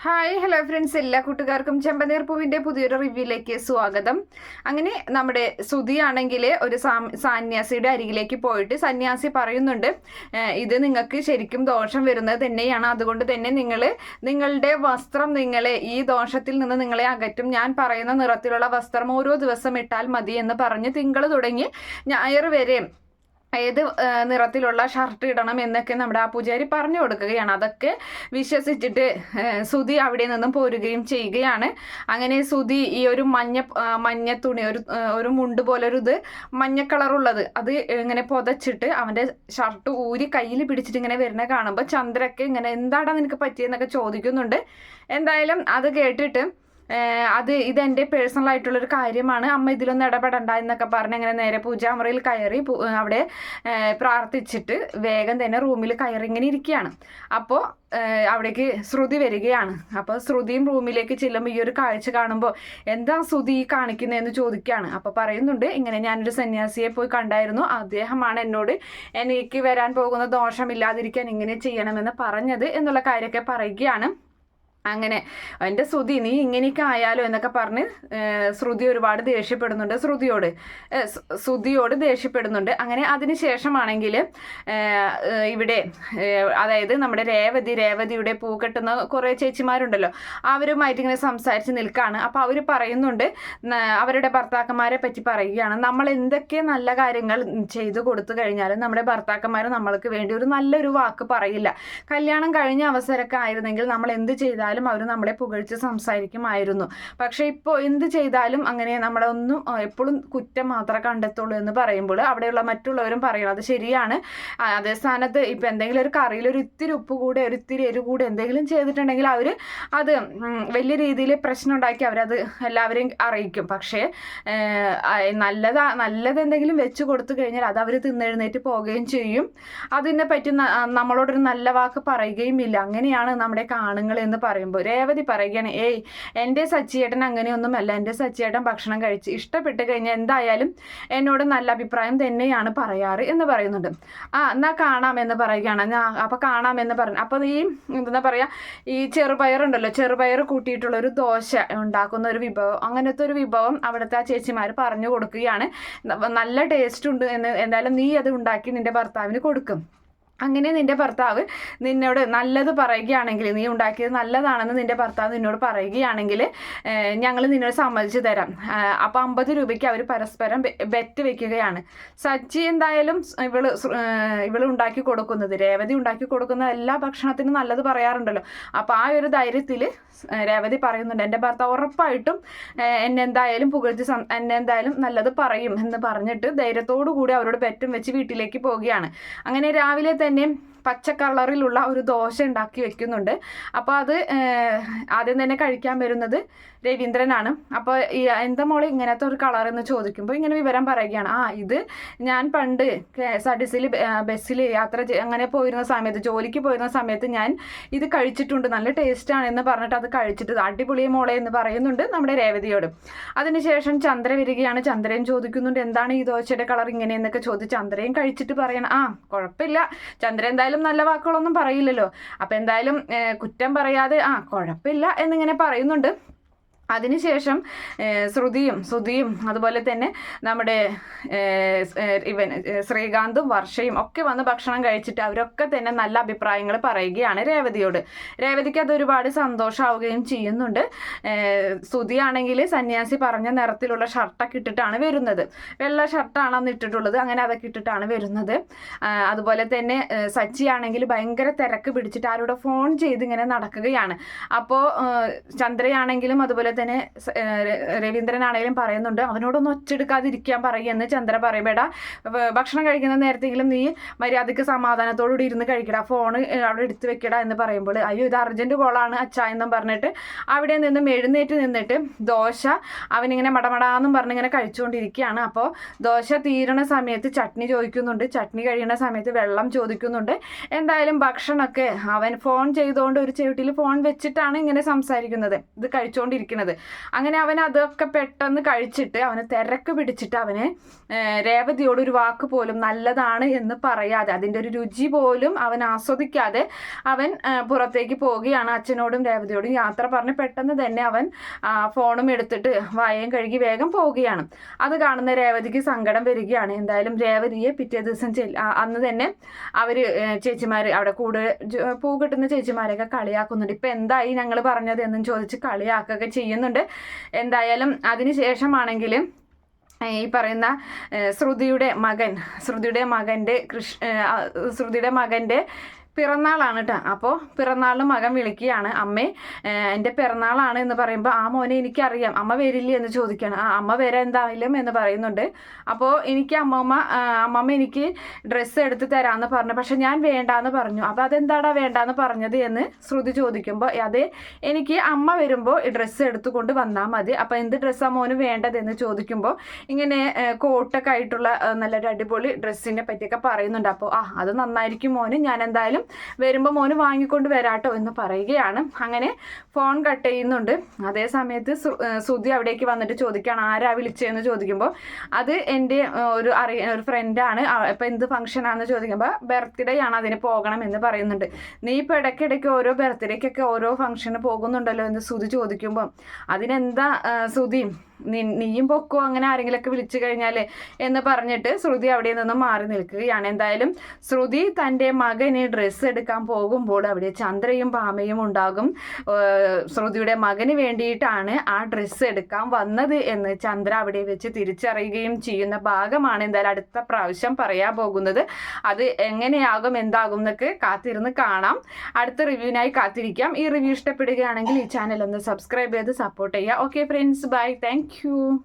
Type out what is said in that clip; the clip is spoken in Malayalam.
ഹായ് ഹലോ ഫ്രണ്ട്സ്, എല്ലാ കൂട്ടുകാർക്കും ചെമ്പനീർ പൂവിൻ്റെ പുതിയൊരു റിവ്യൂയിലേക്ക് സ്വാഗതം. അങ്ങനെ നമ്മുടെ സുധി ആണെങ്കിൽ ഒരു സന്യാസിയുടെ അരികിലേക്ക് പോയിട്ട് സന്യാസി പറയുന്നുണ്ട്, ഇത് നിങ്ങൾക്ക് ശരിക്കും ദോഷം വരുന്നത് തന്നെയാണ്, അതുകൊണ്ട് തന്നെ നിങ്ങളുടെ വസ്ത്രം ഈ ദോഷത്തിൽ നിന്ന് നിങ്ങളെ അകറ്റും. ഞാൻ പറയുന്ന നിറത്തിലുള്ള വസ്ത്രം ഓരോ ദിവസം ഇട്ടാൽ മതി എന്ന് പറഞ്ഞ് തിങ്കൾ തുടങ്ങി ഞായർ വരെ ഏത് നിറത്തിലുള്ള ഷർട്ട് ഇടണം എന്നൊക്കെ നമ്മുടെ ആ പൂജാരി പറഞ്ഞു കൊടുക്കുകയാണ്. അതൊക്കെ വിശ്വസിച്ചിട്ട് സുധി അവിടെ നിന്നും പോരുകയും ചെയ്യുകയാണ്. അങ്ങനെ സുധി ഈ ഒരു മഞ്ഞ തുണി, ഒരു മുണ്ട് പോലെ ഇത് മഞ്ഞ കളറുള്ളത് അത് ഇങ്ങനെ പുതച്ചിട്ട് അവൻ്റെ ഷർട്ട് ഊരി കയ്യിൽ പിടിച്ചിട്ട് ഇങ്ങനെ വരുന്ന കാണുമ്പോൾ ചന്ദ്രക്ക് ഇങ്ങനെ എന്താടാ നിനക്ക് പറ്റിയെന്നൊക്കെ ചോദിക്കുന്നുണ്ട്. എന്തായാലും അത് കേട്ടിട്ട് ഇതെൻ്റെ പേഴ്സണൽ ആയിട്ടുള്ളൊരു കാര്യമാണ്, അമ്മ ഇതിലൊന്നും ഇടപെടണ്ട എന്നൊക്കെ പറഞ്ഞ് അങ്ങനെ നേരെ പൂജാമുറിയിൽ കയറി അവിടെ പ്രാർത്ഥിച്ചിട്ട് വേഗം തന്നെ റൂമിൽ കയറി ഇങ്ങനെ ഇരിക്കുകയാണ്. അപ്പോൾ അവിടേക്ക് ശ്രുതി വരികയാണ്. അപ്പോൾ ശ്രുതിയും റൂമിലേക്ക് ചെല്ലുമ്പോൾ ഈ ഒരു കാഴ്ച കാണുമ്പോൾ എന്താ ശ്രുതി കാണിക്കുന്നതെന്ന് ചോദിക്കുകയാണ്. അപ്പോൾ പറയുന്നുണ്ട്, ഇങ്ങനെ ഞാനൊരു സന്യാസിയെ പോയി കണ്ടായിരുന്നു, അദ്ദേഹമാണ് എന്നോട് എനിക്ക് വരാൻ പോകുന്ന ദോഷമില്ലാതിരിക്കാൻ ഇങ്ങനെ ചെയ്യണമെന്ന് പറഞ്ഞത് എന്നുള്ള കാര്യമൊക്കെ പറയുകയാണ്. അങ്ങനെ എൻ്റെ ശ്രുതി നീ ഇങ്ങനെയൊക്കെ ആയാലോ എന്നൊക്കെ പറഞ്ഞ് ശ്രുതി ഒരുപാട് ദേഷ്യപ്പെടുന്നുണ്ട്, ശ്രുതിയോട് ദേഷ്യപ്പെടുന്നുണ്ട്. അങ്ങനെ അതിന് ശേഷമാണെങ്കിൽ ഇവിടെ അതായത് നമ്മുടെ രേവതിയുടെ പൂ കെട്ടുന്ന കുറേ ചേച്ചിമാരുണ്ടല്ലോ, അവരുമായിട്ട് ഇങ്ങനെ സംസാരിച്ച് നിൽക്കുകയാണ്. അപ്പോൾ അവർ പറയുന്നുണ്ട്, അവരുടെ ഭർത്താക്കന്മാരെ പറ്റി പറയുകയാണ്, നമ്മൾ എന്തൊക്കെ നല്ല കാര്യങ്ങൾ ചെയ്തു കൊടുത്തു കഴിഞ്ഞാലും നമ്മുടെ ഭർത്താക്കന്മാർ നമ്മൾക്ക് വേണ്ടി ഒരു നല്ലൊരു വാക്ക് പറയില്ല. കല്യാണം കഴിഞ്ഞ അവസരമൊക്കെ ആയിരുന്നെങ്കിൽ നമ്മൾ എന്ത് ചെയ്താലും അവർ നമ്മളെ പുകഴ്ച് സംസാരിക്കുമായിരുന്നു. പക്ഷെ ഇപ്പോൾ എന്ത് ചെയ്താലും അങ്ങനെ നമ്മളെ ഒന്നും എപ്പോഴും കുറ്റം മാത്രമേ കണ്ടെത്തുള്ളൂ എന്ന് പറയുമ്പോൾ അവിടെയുള്ള മറ്റുള്ളവരും പറയണം അത് ശരിയാണ്. അതേ സ്ഥാനത്ത് ഇപ്പം എന്തെങ്കിലും ഒരു കറിയിൽ ഒരു ഇത്തിരി ഉപ്പ് കൂടെ ഒരു ഇത്തിരി എരിവ് കൂടെ എന്തെങ്കിലും ചെയ്തിട്ടുണ്ടെങ്കിൽ അവർ അത് വലിയ രീതിയിൽ പ്രശ്നം ഉണ്ടാക്കി അവരത് എല്ലാവരെയും അറിയിക്കും. പക്ഷേ നല്ലത് എന്തെങ്കിലും വെച്ച് കൊടുത്തു കഴിഞ്ഞാൽ അത് അവർ തിന്നെഴുന്നേറ്റ് പോവുകയും ചെയ്യും. അതിനെ പറ്റി നമ്മളോടൊരു നല്ല വാക്ക് പറയുകയും ഇല്ല. അങ്ങനെയാണ് നമ്മുടെ കാണുങ്ങൾ എന്ന് പറയുമ്പോൾ രേവതി പറയുകയാണ്, എൻ്റെ സച്ചിയേട്ടൻ അങ്ങനെയൊന്നുമല്ല, എൻ്റെ സച്ചിയേട്ടൻ ഭക്ഷണം കഴിച്ച് ഇഷ്ടപ്പെട്ട് കഴിഞ്ഞാൽ എന്തായാലും എന്നോട് നല്ല അഭിപ്രായം തന്നെയാണ് പറയാറ് എന്ന് പറയുന്നുണ്ട്. എന്നാൽ കാണാമെന്ന് പറയുകയാണ്. അപ്പോൾ കാണാമെന്ന് പറഞ്ഞു. അപ്പോൾ ഈ എന്താ പറയുക, ഈ ചെറുപയർ കൂട്ടിയിട്ടുള്ള ഒരു ദോശ ഉണ്ടാക്കുന്ന ഒരു വിഭവം, അങ്ങനത്തെ ഒരു വിഭവം അവിടുത്തെ ആ ചേച്ചിമാർ പറഞ്ഞു കൊടുക്കുകയാണ്. നല്ല ടേസ്റ്റ് ഉണ്ട് എന്ന്, എന്തായാലും നീ അത് ഉണ്ടാക്കി നിൻ്റെ ഭർത്താവിന് കൊടുക്കും. അങ്ങനെ നിൻ്റെ ഭർത്താവ് നിന്നോട് നല്ലത് പറയുകയാണെങ്കിൽ, നീ ഉണ്ടാക്കിയത് നല്ലതാണെന്ന് നിൻ്റെ ഭർത്താവ് നിന്നോട് പറയുകയാണെങ്കിൽ ഞങ്ങൾ നിന്നോട് സമ്മതിച്ച് തരാം. അപ്പോൾ 50 രൂപയ്ക്ക് അവർ പരസ്പരം ബെറ്റ് വെക്കുകയാണ്. സച്ചി എന്തായാലും ഇവൾ ഉണ്ടാക്കി കൊടുക്കുന്നത്, രേവതി ഉണ്ടാക്കി കൊടുക്കുന്ന എല്ലാ ഭക്ഷണത്തിനും നല്ലത് പറയാറുണ്ടല്ലോ. അപ്പോൾ ആ ഒരു ധൈര്യത്തിൽ രേവതി പറയുന്നുണ്ട്, എൻ്റെ ഭർത്താവ് ഉറപ്പായിട്ടും എന്നെ എന്തായാലും നല്ലത് പറയും എന്ന് പറഞ്ഞിട്ട് ധൈര്യത്തോടു കൂടി അവരോട് ബെറ്റും വെച്ച് വീട്ടിലേക്ക് പോവുകയാണ്. അങ്ങനെ രാവിലെ തന്നെ പച്ച കളറിലുള്ള ഒരു ദോശ ഉണ്ടാക്കി വെക്കുന്നുണ്ട്. അപ്പോൾ അത് ആദ്യം തന്നെ കഴിക്കാൻ വരുന്നത് രവീന്ദ്രനാണ്. അപ്പോൾ എന്താ മോളെ ഇങ്ങനത്തെ ഒരു കളർ എന്ന് ചോദിക്കുമ്പോൾ ഇങ്ങനെ വിവരം പറയുകയാണ്. ഇത് ഞാൻ പണ്ട് KSRTC ബസ്സിൽ അങ്ങനെ പോയിരുന്ന സമയത്ത്, ജോലിക്ക് പോയിരുന്ന സമയത്ത് ഞാൻ ഇത് കഴിച്ചിട്ടുണ്ട്, നല്ല ടേസ്റ്റാണ് എന്ന് പറഞ്ഞിട്ട് അത് കഴിച്ചിട്ട് അടിപൊളി മോളെ എന്ന് പറയുന്നുണ്ട് നമ്മുടെ രേവതിയോട്. അതിനുശേഷം ചന്ദ്ര വരികയാണ്. ചന്ദ്രയും ചോദിക്കുന്നുണ്ട്, എന്താണ് ഈ ദോശയുടെ കളർ ഇങ്ങനെയെന്നൊക്കെ ചോദിച്ച് ചന്ദ്രയും കഴിച്ചിട്ട് പറയണം, കുഴപ്പമില്ല. ചന്ദ്ര എന്തായാലും നല്ല വാക്കുകളൊന്നും പറയില്ലല്ലോ, അപ്പം എന്തായാലും കുറ്റം പറയാതെ കുഴപ്പമില്ല എന്നിങ്ങനെ പറയുന്നുണ്ട്. അതിനുശേഷം ശ്രുതിയും അതുപോലെ തന്നെ നമ്മുടെ ശ്രീകാന്തും വർഷയും ഒക്കെ വന്ന് ഭക്ഷണം കഴിച്ചിട്ട് അവരൊക്കെ തന്നെ നല്ല അഭിപ്രായങ്ങൾ പറയുകയാണ് രേവതിയോട്. രേവതിക്ക് അത് ഒരുപാട് സന്തോഷമാവുകയും ചെയ്യുന്നുണ്ട്. ശ്രുതിയാണെങ്കിൽ സന്യാസി പറഞ്ഞ നിറത്തിലുള്ള ഷർട്ടൊക്കെ ഇട്ടിട്ടാണ് വരുന്നത്, വെള്ള ഷർട്ടാണ് അന്ന് ഇട്ടിട്ടുള്ളത്. അങ്ങനെ അതൊക്കെ ഇട്ടിട്ടാണ് വരുന്നത്. അതുപോലെ തന്നെ സച്ചിയാണെങ്കിൽ ഭയങ്കര തിരക്ക് പിടിച്ചിട്ട് ആരോട് ഫോൺ ചെയ്ത് ഇങ്ങനെ നടക്കുകയാണ്. അപ്പോൾ ചന്ദ്രയാണെങ്കിലും അതുപോലെ തന്നെ രവീന്ദ്രനാണെങ്കിലും പറയുന്നുണ്ട്, അവനോടൊന്ന് ഒച്ചെടുക്കാതിരിക്കാൻ പറയുമെന്ന് ചന്ദ്ര പറയുമ്പോടാ, ഭക്ഷണം കഴിക്കുന്ന നേരത്തെങ്കിലും നീ മര്യാദയ്ക്ക് സമാധാനത്തോടുകൂടി ഇരുന്ന് കഴിക്കടാ, ഫോണ് അവിടെ എടുത്ത് വെക്കടാ എന്ന് പറയുമ്പോൾ അയ്യോ ഇത് അർജൻറ്റ് കോളാണ് അച്ഛാ എന്നും പറഞ്ഞിട്ട് അവിടെ നിന്നും എഴുന്നേറ്റ് നിന്നിട്ട് ദോശ അവനിങ്ങനെ മടമടാന്നും പറഞ്ഞിങ്ങനെ കഴിച്ചുകൊണ്ടിരിക്കുകയാണ്. അപ്പോൾ ദോശ തീരണ സമയത്ത് ചട്നി ചോദിക്കുന്നുണ്ട്, ചട്നി കഴിയുന്ന സമയത്ത് വെള്ളം ചോദിക്കുന്നുണ്ട്. എന്തായാലും ഭക്ഷണമൊക്കെ അവൻ ഫോൺ ചെയ്തുകൊണ്ട് ഒരു ചെവിട്ടിൽ ഫോൺ വെച്ചിട്ടാണ് ഇങ്ങനെ സംസാരിക്കുന്നത്, ഇത് കഴിച്ചുകൊണ്ടിരിക്കുന്നത്. പറയണത്. അങ്ങനെ അവൻ അതൊക്കെ പെട്ടെന്ന് കഴിച്ചിട്ട് അവന് തിരക്ക് പിടിച്ചിട്ട് അവന് രേവതിയോട് ഒരു വാക്ക് പോലും നല്ലതാണ് എന്ന് പറയാതെ, അതിൻ്റെ ഒരു രുചി പോലും അവൻ ആസ്വദിക്കാതെ അവൻ പുറത്തേക്ക് പോവുകയാണ്. അച്ഛനോടും രേവതിയോടും യാത്ര പറഞ്ഞ് പെട്ടെന്ന് തന്നെ അവൻ ഫോണും എടുത്തിട്ട് വായയും കഴുകി വേഗം പോവുകയാണ്. അത് കാണുന്ന രേവതിക്ക് സങ്കടം വരികയാണ്. എന്തായാലും രേവതിയെ പിറ്റേ ദിവസം അന്ന് തന്നെ അവർ ചേച്ചിമാർ അവിടെ പൂ കിട്ടുന്ന ചേച്ചിമാരെയൊക്കെ കളിയാക്കുന്നുണ്ട്. ഇപ്പം എന്തായി ഞങ്ങൾ പറഞ്ഞത് എന്നും ചോദിച്ച് കളിയാക്കുകയൊക്കെ ചെയ്യുന്നുണ്ട്. എന്തായാലും അതിന് ശേഷമാണെങ്കിൽ ഈ പറയുന്ന ശ്രുതിയുടെ മകൻ്റെ പിറന്നാളാണ് കേട്ടോ. അപ്പോൾ പിറന്നാളിന് മകൻ വിളിക്കുകയാണ്, അമ്മേ എൻ്റെ പിറന്നാളാണ് എന്ന് പറയുമ്പോൾ, ആ മോനെ എനിക്കറിയാം, അമ്മ വരില്ലേ എന്ന് ചോദിക്കുകയാണ്. അമ്മ വരാൻ എന്തായാലും എന്ന് പറയുന്നുണ്ട്. അപ്പോൾ എനിക്ക് അമ്മമ്മ എനിക്ക് ഡ്രസ്സ് എടുത്ത് തരാമെന്ന് പറഞ്ഞു, പക്ഷെ ഞാൻ വേണ്ടാന്ന് പറഞ്ഞു. അപ്പോൾ അതെന്താടാ വേണ്ടാന്ന് പറഞ്ഞത് എന്ന് ശ്രുതി ചോദിക്കുമ്പോൾ, അതെ എനിക്ക് അമ്മ വരുമ്പോൾ ഈ ഡ്രസ്സ് എടുത്തുകൊണ്ട് വന്നാൽ മതി, അപ്പോൾ എന്ത് ഡ്രസ്സാണ് മോന് വേണ്ടതെന്ന് ചോദിക്കുമ്പോൾ ഇങ്ങനെ കോട്ടൊക്കെ ആയിട്ടുള്ള നല്ലൊരു അടിപൊളി ഡ്രസ്സിനെ പറ്റിയൊക്കെ പറയുന്നുണ്ട്. അപ്പോൾ അത് നന്നായിരിക്കും മോന്, ഞാൻ എന്തായാലും വരുമ്പോൾ മോന് വാങ്ങിക്കൊണ്ട് വരാട്ടോ എന്ന് പറയുകയാണ്. അങ്ങനെ ഫോൺ കട്ട് ചെയ്യുന്നുണ്ട്. അതേ സമയത്ത് ശ്രുതി അവിടേക്ക് വന്നിട്ട് ചോദിക്കുകയാണ്, ആരാ വിളിച്ചതെന്ന് ചോദിക്കുമ്പോൾ, അത് എൻ്റെ ഒരു ഫ്രണ്ടാണ്, ഇപ്പം എന്ത് ഫംഗ്ഷനാണെന്ന് ചോദിക്കുമ്പോൾ ബർത്ത്ഡേ ആണ്, അതിന് പോകണം എന്ന് പറയുന്നുണ്ട്. നീ ഇപ്പോൾ ഇടയ്ക്കിടയ്ക്ക് ഓരോ ബർത്ത്ഡേക്കൊക്കെ ഓരോ ഫംഗ്ഷന് പോകുന്നുണ്ടല്ലോ എന്ന് ശ്രുതി ചോദിക്കുമ്പോൾ, അതിനെന്താ ശ്രുതി നീയും പൊക്കോ, അങ്ങനെ ആരെങ്കിലുമൊക്കെ വിളിച്ചു കഴിഞ്ഞാൽ എന്ന് പറഞ്ഞിട്ട് ശ്രുതി അവിടെ നിന്നും മാറി നിൽക്കുകയാണ്. എന്തായാലും ശ്രുതി തൻ്റെ മകന് ഡ്രസ്സ് എടുക്കാൻ പോകുമ്പോൾ അവിടെ ചന്ദ്രയും ഭാമയും ഉണ്ടാകും. ശ്രുതിയുടെ മകന് വേണ്ടിയിട്ടാണ് ആ ഡ്രസ്സ് എടുക്കാൻ വന്നത് എന്ന് ചന്ദ്ര അവിടെ വെച്ച് തിരിച്ചറിയുകയും ചെയ്യുന്ന ഭാഗമാണ് എന്തായാലും അടുത്ത പ്രാവശ്യം പറയാൻ പോകുന്നത്. അത് എങ്ങനെയാകും എന്താകും എന്നൊക്കെ കാത്തിരുന്ന് കാണാം. അടുത്ത റിവ്യൂവിനായി കാത്തിരിക്കാം. ഈ റിവ്യൂ ഇഷ്ടപ്പെടുകയാണെങ്കിൽ ഈ ചാനൽ ഒന്ന് സബ്സ്ക്രൈബ് ചെയ്ത് സപ്പോർട്ട് ചെയ്യുക. Okay friends, bye, thank you.